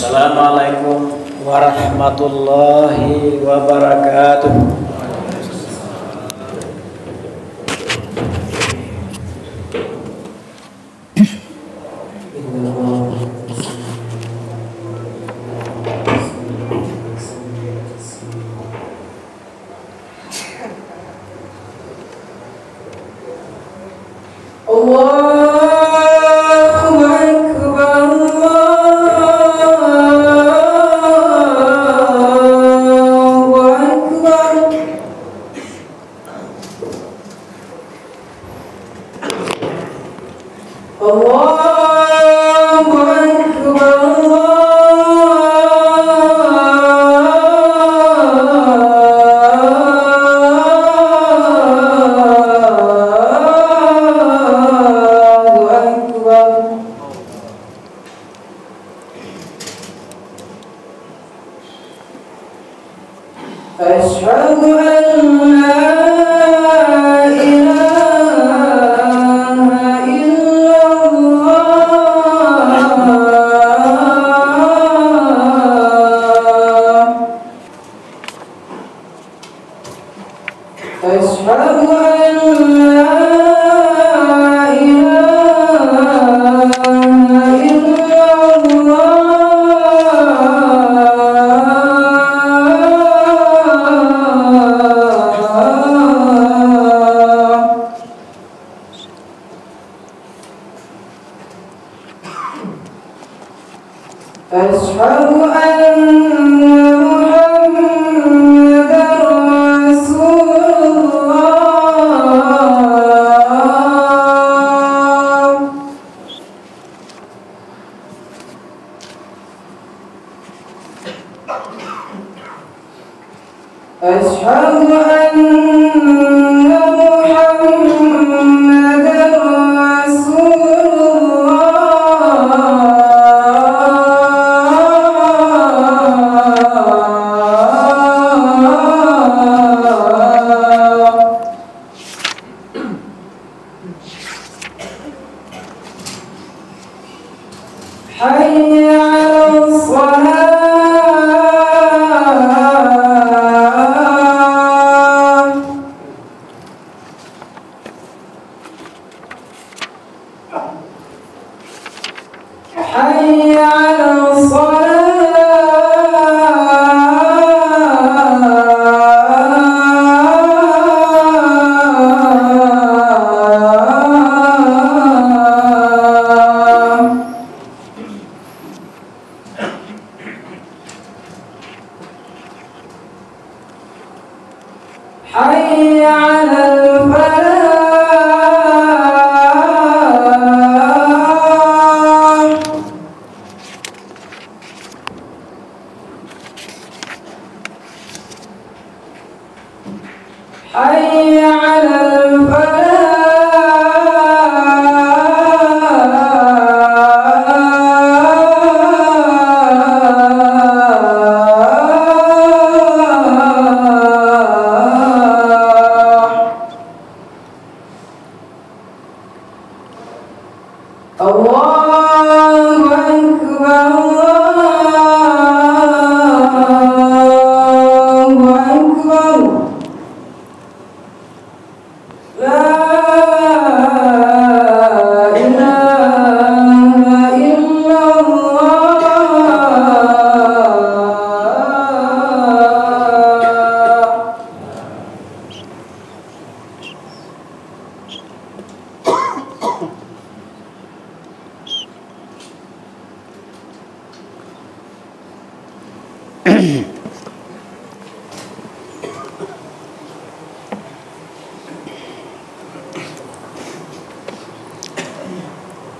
Assalamualaikum warahmatullahi wabarakatuh.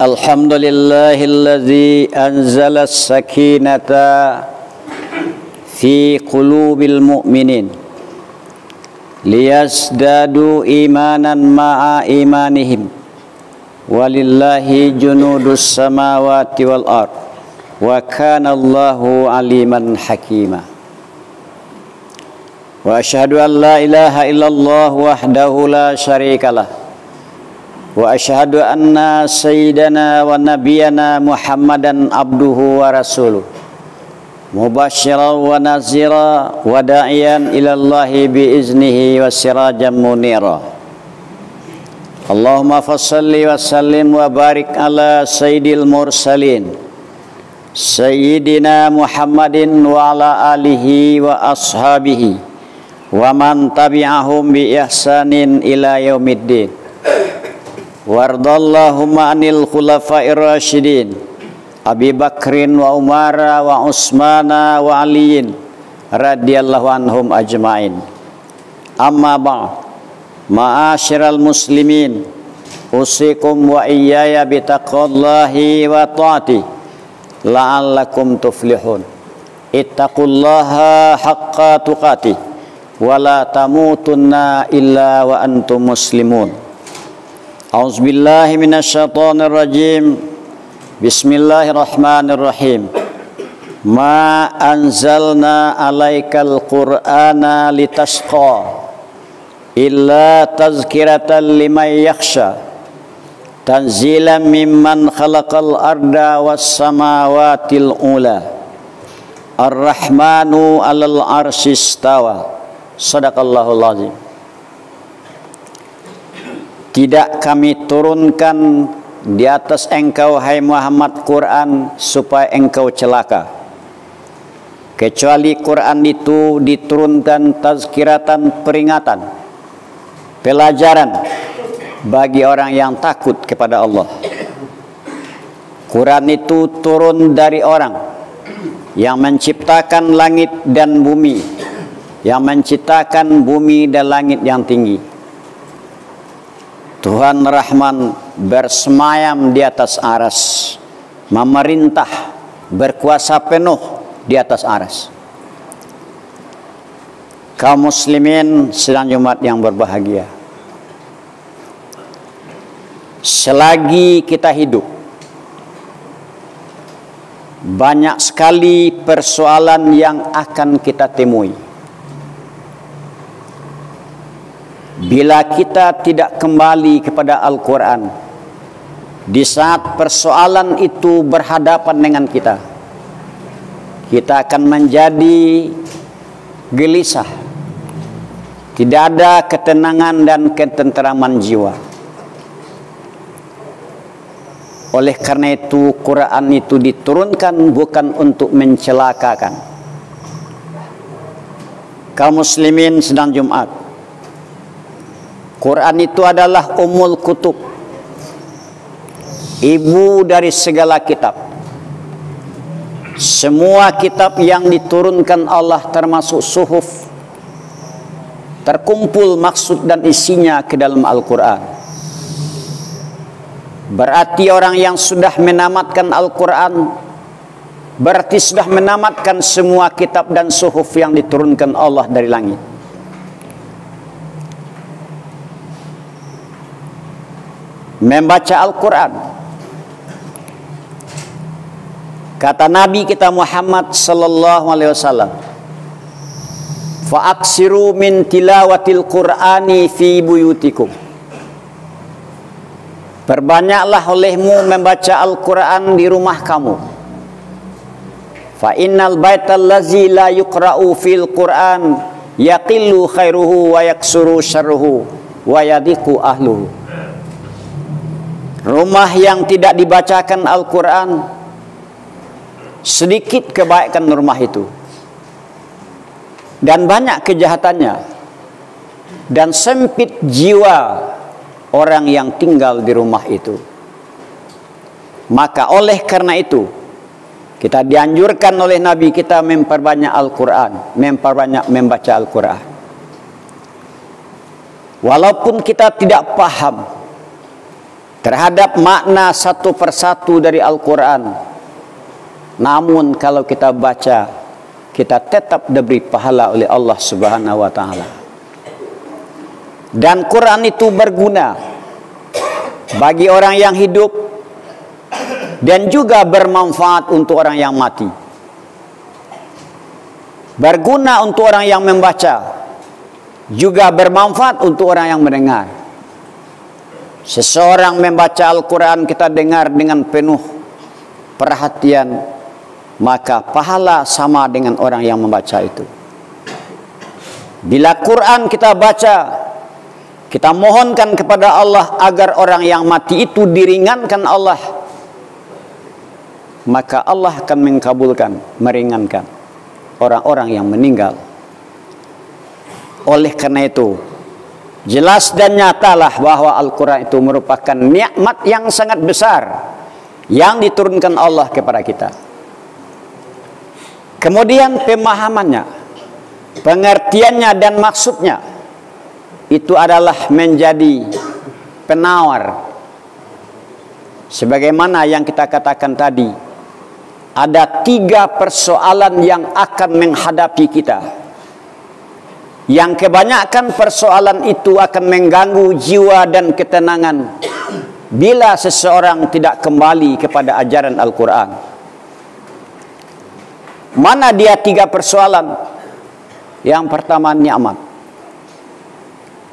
Alhamdulillahilladzi anzala as-sakinata fi qulubil mu'minin liyazdadu imanan ma'a imanihim walillahi junudus samawati wal ard wa kana Allahu aliman hakima. Wa asyhadu an la ilaha illallah wahdahu la syarikalah wa asyhadu anna sayyidana wa nabiyyana Muhammadan abduhu wa rasuluh mubasysyiran wa nazira wa da'iyan ila Allahi bi iznihi wa sirajan munira. Allahumma fassalli wa sallim wa barik ala sayyidil mursalin sayyidina Muhammadin wa ala alihi wa ashabihi wa man tabi'ahum bi ihsanin ila yaumiddin. Wardallahumma anil khulafa'ir rasyidin Abi Bakrin wa Umara wa Utsmana wa Aliyin radhiyallahu anhum ajmain. Amma ba'd, ma'asyiral muslimin, usikum wa iyaya bitaqwallahi wa ta'ati la'allakum tuflihun. Ittaqullaha haqqa tuqatih wa la tamutunna illa wa antum muslimun. A'udzubillahi minasyaitonir rajim. Bismillahirrahmanirrahim. Ma anzalna alaikal qur'ana litashqa illa tazkiratan liman yakhsha tanzilan mimman khalaqal arda was samawatil ula ar-rahmanu 'alal 'arsy istawa. Shadaqallahul azim. Tidak kami turunkan di atas engkau hai Muhammad Quran supaya engkau celaka, kecuali Quran itu diturunkan tazkiratan, peringatan, pelajaran bagi orang yang takut kepada Allah. Quran itu turun dari orang yang menciptakan langit dan bumi, yang menciptakan bumi dan langit yang tinggi. Tuhan Rahman bersemayam di atas aras, memerintah, berkuasa penuh di atas aras. Kaum muslimin sedang Jumat yang berbahagia, selagi kita hidup, banyak sekali persoalan yang akan kita temui. Bila kita tidak kembali kepada Al-Quran, di saat persoalan itu berhadapan dengan kita, kita akan menjadi gelisah, tidak ada ketenangan dan ketenteraman jiwa. Oleh karena itu, Quran itu diturunkan bukan untuk mencelakakan. Kaum muslimin sedang Jumat, Quran itu adalah Ummul Kutub, ibu dari segala kitab. Semua kitab yang diturunkan Allah termasuk suhuf, terkumpul maksud dan isinya ke dalam Al-Quran. Berarti orang yang sudah menamatkan Al-Quran berarti sudah menamatkan semua kitab dan suhuf yang diturunkan Allah dari langit. Membaca Al-Quran, kata Nabi kita Muhammad sallallahu alaihi wasallam, fa'aksiru min tilawatil Qur'ani fi buyutikum. Perbanyaklah olehmu membaca Al-Quran di rumah kamu. Fa innal baital ladzi la yuqra'u fil Qur'an yaqillu khairuhu wa yaksuru syarruhu wa yadiqu ahluhu. Rumah yang tidak dibacakan Al-Quran, sedikit kebaikan rumah itu, dan banyak kejahatannya, dan sempit jiwa orang yang tinggal di rumah itu. Maka oleh karena itu, kita dianjurkan oleh Nabi kita memperbanyak Al-Quran, memperbanyak membaca Al-Quran. Walaupun kita tidak paham terhadap makna satu persatu dari Al-Quran, namun kalau kita baca, kita tetap diberi pahala oleh Allah Subhanahu wa Ta'ala. Dan Quran itu berguna bagi orang yang hidup dan juga bermanfaat untuk orang yang mati. Berguna untuk orang yang membaca, juga bermanfaat untuk orang yang mendengar. Seseorang membaca Al-Quran, kita dengar dengan penuh perhatian, maka pahala sama dengan orang yang membaca itu. Bila Quran kita baca, kita mohonkan kepada Allah agar orang yang mati itu diringankan Allah, maka Allah akan mengkabulkan, meringankan orang-orang yang meninggal. Oleh karena itu, jelas dan nyatalah bahwa Al-Quran itu merupakan nikmat yang sangat besar yang diturunkan Allah kepada kita. Kemudian pemahamannya, pengertiannya dan maksudnya itu adalah menjadi penawar. Sebagaimana yang kita katakan tadi, ada 3 persoalan yang akan menghadapi kita, yang kebanyakan persoalan itu akan mengganggu jiwa dan ketenangan bila seseorang tidak kembali kepada ajaran Al-Quran. Mana dia 3 persoalan? Yang pertama, nikmat.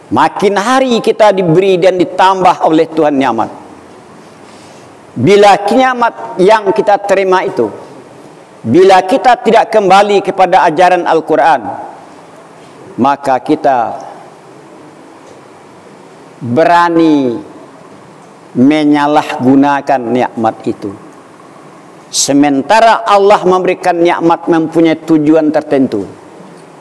Makin hari kita diberi dan ditambah oleh Tuhan nikmat. Bila nikmat yang kita terima itu, bila kita tidak kembali kepada ajaran Al-Quran, maka kita berani menyalahgunakan nikmat itu. Sementara Allah memberikan nikmat mempunyai tujuan tertentu,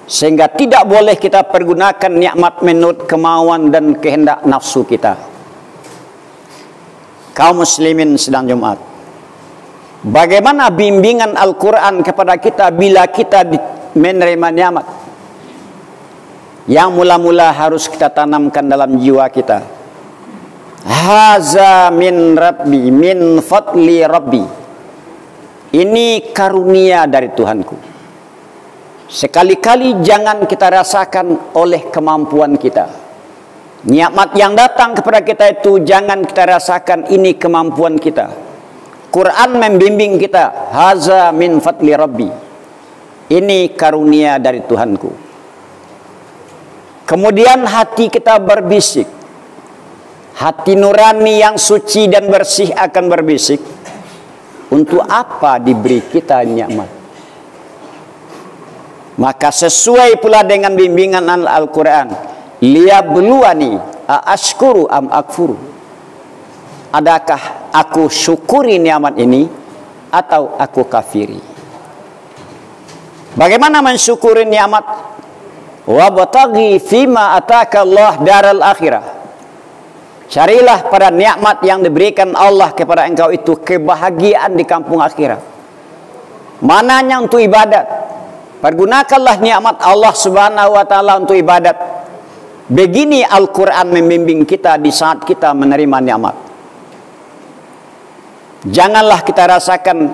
sehingga tidak boleh kita pergunakan nikmat menurut kemauan dan kehendak nafsu kita. Kaum muslimin sedang Jumat, bagaimana bimbingan Al-Quran kepada kita bila kita menerima nikmat? Yang mula-mula harus kita tanamkan dalam jiwa kita, haza min rabbi, min fadli rabbi. Ini karunia dari Tuhanku. Sekali-kali jangan kita rasakan oleh kemampuan kita. Nikmat yang datang kepada kita itu jangan kita rasakan ini kemampuan kita. Quran membimbing kita, haza min fadli rabbi. Ini karunia dari Tuhanku. Kemudian hati kita berbisik. Hati nurani yang suci dan bersih akan berbisik, untuk apa diberi kita nikmat? Maka sesuai pula dengan bimbingan Al-Quran, liyabluwani aashkuru am akfuru. Adakah aku syukuri nikmat ini atau aku kafiri? Bagaimana mensyukuri nikmat? Wabtaghi fima ataka Allah daral akhirah. Carilah pada nikmat yang diberikan Allah kepada engkau itu kebahagiaan di kampung akhirat. Mananya untuk ibadat? Pergunakanlah nikmat Allah Subhanahu wa taala untuk ibadat. Begini Al-Quran membimbing kita di saat kita menerima nikmat. Janganlah kita rasakan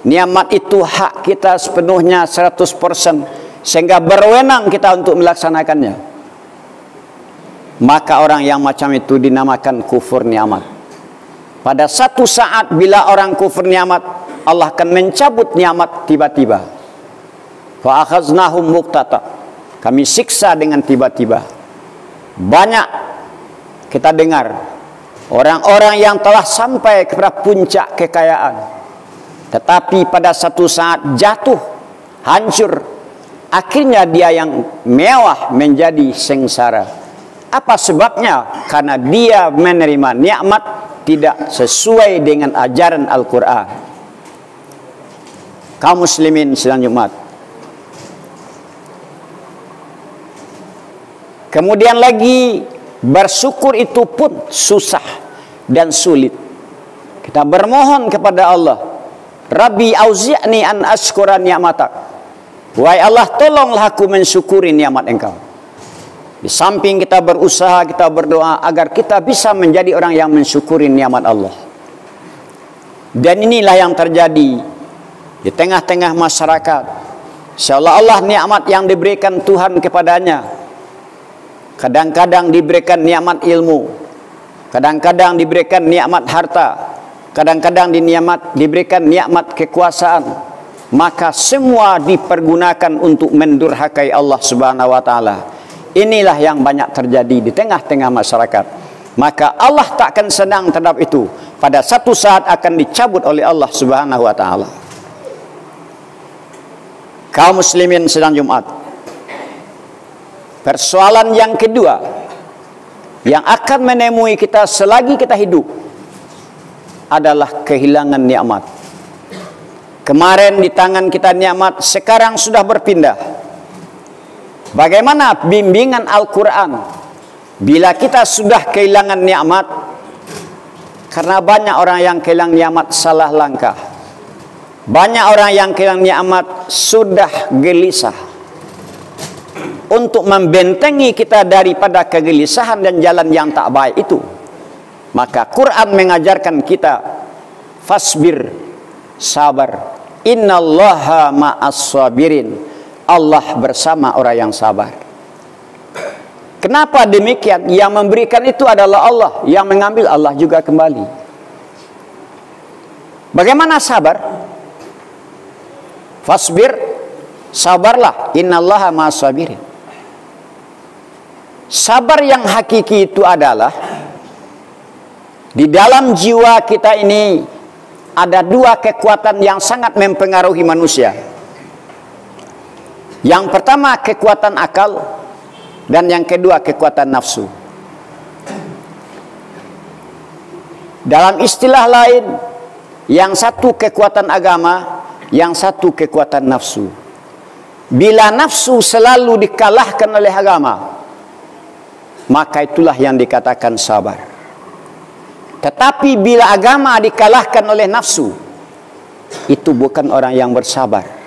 nikmat itu hak kita sepenuhnya 100%, sehingga berwenang kita untuk melaksanakannya. Maka orang yang macam itu dinamakan kufur nikmat. Pada satu saat bila orang kufur nikmat, Allah akan mencabut nikmat tiba-tiba. Fa akhaznahum muqtata. Kami siksa dengan tiba-tiba. Banyak kita dengar orang-orang yang telah sampai kepada puncak kekayaan, tetapi pada satu saat jatuh, hancur. Akhirnya dia yang mewah menjadi sengsara. Apa sebabnya? Karena dia menerima nikmat tidak sesuai dengan ajaran Al-Quran. Kaum muslimin sedang Jumat. Kemudian lagi, bersyukur itu pun susah dan sulit. Kita bermohon kepada Allah, Rabbi auzi'ni an ashkura ni'matak. Wahai Allah, tolonglah aku mensyukuri nikmat engkau. Di samping kita berusaha, kita berdoa agar kita bisa menjadi orang yang mensyukuri nikmat Allah. Dan inilah yang terjadi di tengah-tengah masyarakat. Seolah-olah nikmat yang diberikan Tuhan kepadanya, kadang-kadang diberikan nikmat ilmu, kadang-kadang diberikan nikmat harta, kadang-kadang diberikan nikmat kekuasaan, maka semua dipergunakan untuk mendurhakai Allah Subhanahu wa taala. Inilah yang banyak terjadi di tengah-tengah masyarakat. Maka Allah tak akan senang terhadap itu. Pada satu saat akan dicabut oleh Allah Subhanahu wa taala. Kaum muslimin sidang Jumat, persoalan yang kedua yang akan menemui kita selagi kita hidup adalah kehilangan nikmat. Kemarin di tangan kita nikmat, sekarang sudah berpindah. Bagaimana bimbingan Al-Quran bila kita sudah kehilangan nikmat? Karena banyak orang yang kehilangan nikmat salah langkah. Banyak orang yang kehilangan nikmat sudah gelisah. Untuk membentengi kita daripada kegelisahan dan jalan yang tak baik itu, maka Quran mengajarkan kita fasbir, sabar. Innallaha ma'as sabirin. Allah bersama orang yang sabar. Kenapa demikian? Yang memberikan itu adalah Allah, yang mengambil Allah juga kembali. Bagaimana sabar? Fasbir, sabarlah. Innallaha ma'as sabirin. Sabar yang hakiki itu adalah di dalam jiwa kita ini ada dua kekuatan yang sangat mempengaruhi manusia. Yang pertama kekuatan akal, dan yang kedua kekuatan nafsu. Dalam istilah lain, yang satu kekuatan agama, yang satu kekuatan nafsu. Bila nafsu selalu dikalahkan oleh agama, maka itulah yang dikatakan sabar. Tetapi bila agama dikalahkan oleh nafsu, itu bukan orang yang bersabar.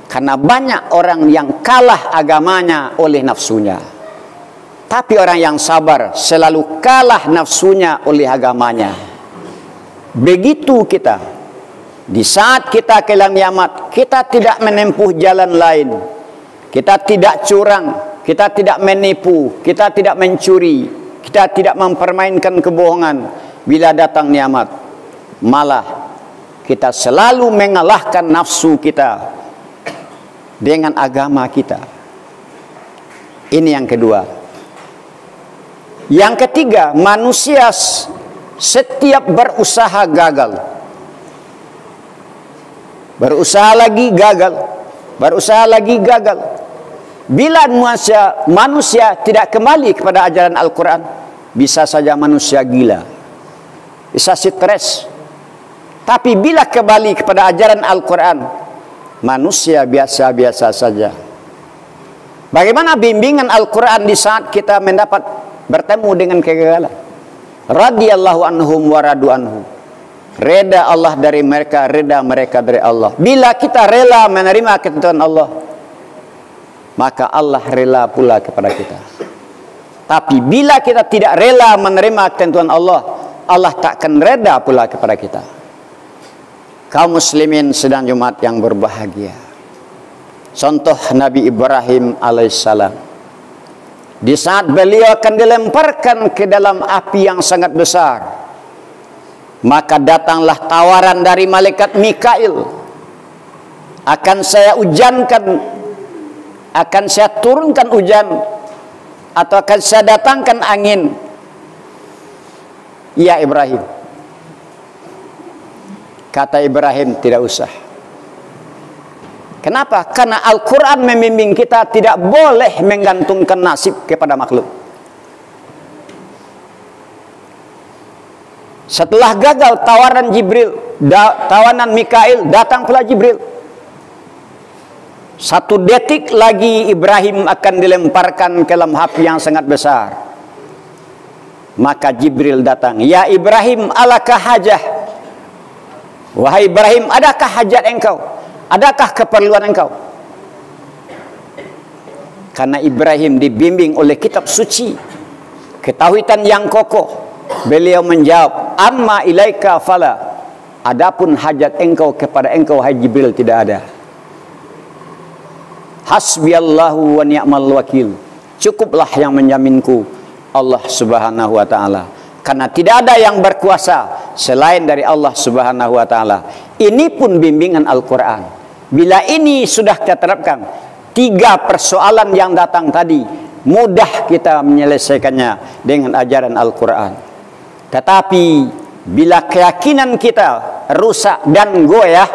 Karena banyak orang yang kalah agamanya oleh nafsunya. Tapi orang yang sabar selalu kalah nafsunya oleh agamanya. Begitu kita. Di saat kita kehilangan nikmat, kita tidak menempuh jalan lain. Kita tidak curang, kita tidak menipu, kita tidak mencuri, kita tidak mempermainkan kebohongan. Bila datang nikmat, malah kita selalu mengalahkan nafsu kita dengan agama kita. Ini yang kedua. Yang ketiga, manusia setiap berusaha gagal. Berusaha lagi gagal. Berusaha lagi gagal. Bila manusia tidak kembali kepada ajaran Al-Quran, bisa saja manusia gila, bisa stres. Tapi bila kembali kepada ajaran Al-Quran, manusia biasa-biasa saja. Bagaimana bimbingan Al-Quran di saat kita bertemu dengan kegagalan? Radiyallahu anhum wa radu anhu. Reda Allah dari mereka, reda mereka dari Allah. Bila kita rela menerima ketentuan Allah, maka Allah rela pula kepada kita. Tapi bila kita tidak rela menerima ketentuan Allah, Allah takkan reda pula kepada kita. Kaum muslimin sedang Jumat yang berbahagia. Contoh Nabi Ibrahim alaihissalam. Di saat beliau akan dilemparkan ke dalam api yang sangat besar, maka datanglah tawaran dari malaikat Mikail. Akan saya ujankan, akan saya turunkan hujan, atau akan saya datangkan angin. Ya Ibrahim. Kata Ibrahim, tidak usah. Kenapa? Karena Al-Quran membimbing kita tidak boleh menggantungkan nasib kepada makhluk. Setelah gagal tawaran Jibril, tawanan Mikail, datang pula Jibril. Satu detik lagi Ibrahim akan dilemparkan ke dalam api yang sangat besar. Maka Jibril datang. Ya Ibrahim, alakah hajah? Wahai Ibrahim, adakah hajat engkau? Adakah keperluan engkau? Karena Ibrahim dibimbing oleh kitab suci, ketauhidan yang kokoh, beliau menjawab, amma ilaika fala. Adapun hajat engkau kepada engkau, hai Jibril, tidak ada. Hasbiyallahu wa ni'mal wakil. Cukuplah yang menjaminku, Allah subhanahu wa ta'ala. Karena tidak ada yang berkuasa selain dari Allah subhanahu wa ta'ala. Ini pun bimbingan Al-Quran. Bila ini sudah kita terapkan, 3 persoalan yang datang tadi, mudah kita menyelesaikannya dengan ajaran Al-Quran. Tetapi bila keyakinan kita rusak dan goyah,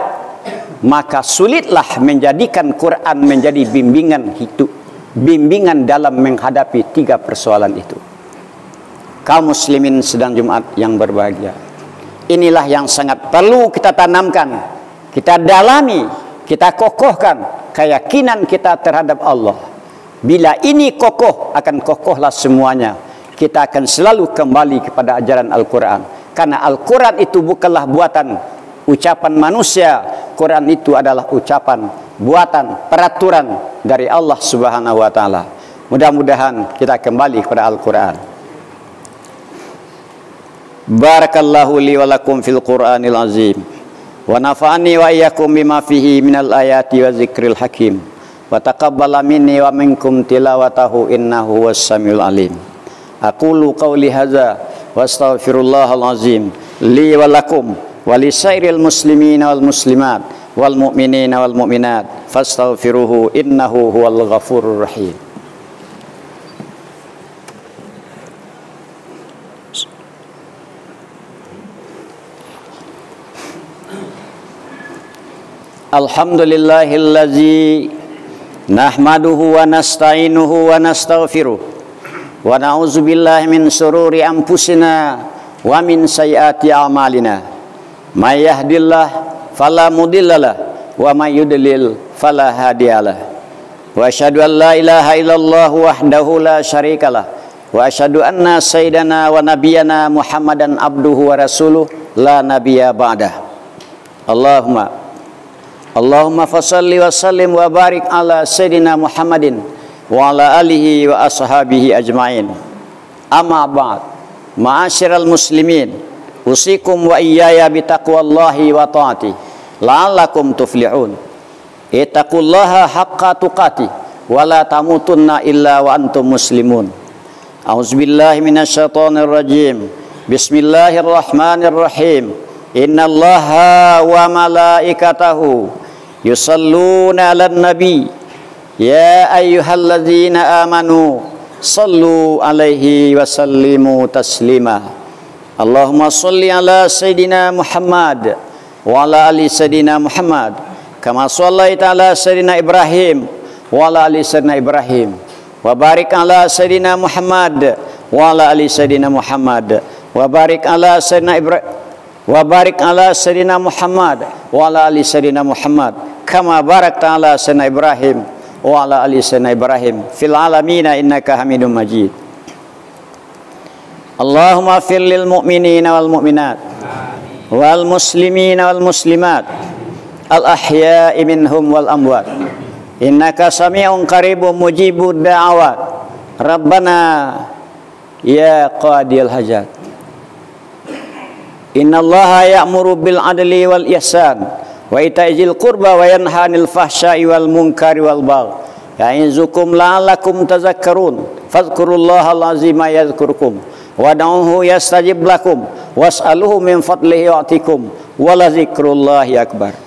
maka sulitlah menjadikan Quran menjadi bimbingan hidup, bimbingan dalam menghadapi 3 persoalan itu. Kaum muslimin sedang Jumat yang berbahagia, inilah yang sangat perlu kita tanamkan, kita dalami, kita kokohkan keyakinan kita terhadap Allah. Bila ini kokoh, akan kokohlah semuanya. Kita akan selalu kembali kepada ajaran Al-Quran. Karena Al-Quran itu bukanlah buatan ucapan manusia. Quran itu adalah ucapan, buatan, peraturan dari Allah Subhanahu wa Ta'ala. Mudah-mudahan kita kembali kepada Al-Quran. Barakallahu li wa lakum fil Qur'anil azim. Wa nafa'ani wa iyyakum bima fihi minal ayati wa zikril hakim. Wa taqabbala minni wa minkum tilawatahu innahu was-samiul alim. Aqulu qawli hadza wa astaghfirullahal azim li wa lakum wa lisairil muslimina wal muslimat wal mu'minina wal mu'minat fastaghfiruhu innahu huwal ghafurur rahim. Alhamdulillahillazi nahmaduhu wa nasta'inuhu wa nastaghfiruh wa na'udzubillahi min sururi anfusina wa min sayyiati a'malina. May yahdihillahu fala mudhillalah wa may yudlil fala hadiyalah. Wa asyhadu an la ilaha illallah wahdahu la syarikalah wa asyhadu anna sayyidana wa nabiyyana Muhammadan abduhu wa rasuluh la nabiyya ba'dah. Allahumma fasalli wa sallim wa barik ala sayyidina Muhammadin wa ala alihi wa ashabihi ajma'in. Amma ba'd. Ma'asyiral muslimin, usikum wa iyaya bitaqwallahi wa ta'ati la'allakum tuflihun. Ittaqullaha haqqa tuqati wa la tamutunna illa wa antum muslimun. A'udzubillahi minasyaitonir rajim. Bismillahirrahmanirrahim. Innallaha wa malaikatahu yusalluna 'alan nabi ya ayyuhalladzina amanu sallu 'alaihi wa sallimu taslima. Allahumma shalli 'ala sayidina Muhammad wa 'ala ali sayidina Muhammad kama shallaita 'ala sayidina Ibrahim wa 'ala ali sayidina Ibrahim wa barik 'ala sayidina Muhammad wa 'ala ali sayidina Muhammad wa barik 'ala sayidina Ibrahim wa barik ala sayyidina Muhammad wa ala ali sayyidina Muhammad kama barakta ala sayyidina Ibrahim wa ala ali sayyidina Ibrahim fil alamina innaka Hamidum Majid. Allahumma fir lil mu'minina wal mu'minat wal muslimina wal muslimat al ahya'i minhum wal amwat innaka sami'un qaribun mujibud da'awat. Rabbana ya qadiyal hajat. Innallaha ya'muru bil adli wal ihsan wa ita'izil qurba wa yanha 'anil fahsya'i wal munkari wal baghi ya'izukum la'allakum tadhakkarun. Fadhkurullahal azima yadhkurkum wad'uhu yastajib lakum was'aluhu min fadlihi yu'tikum wa la dzikrullahi akbar.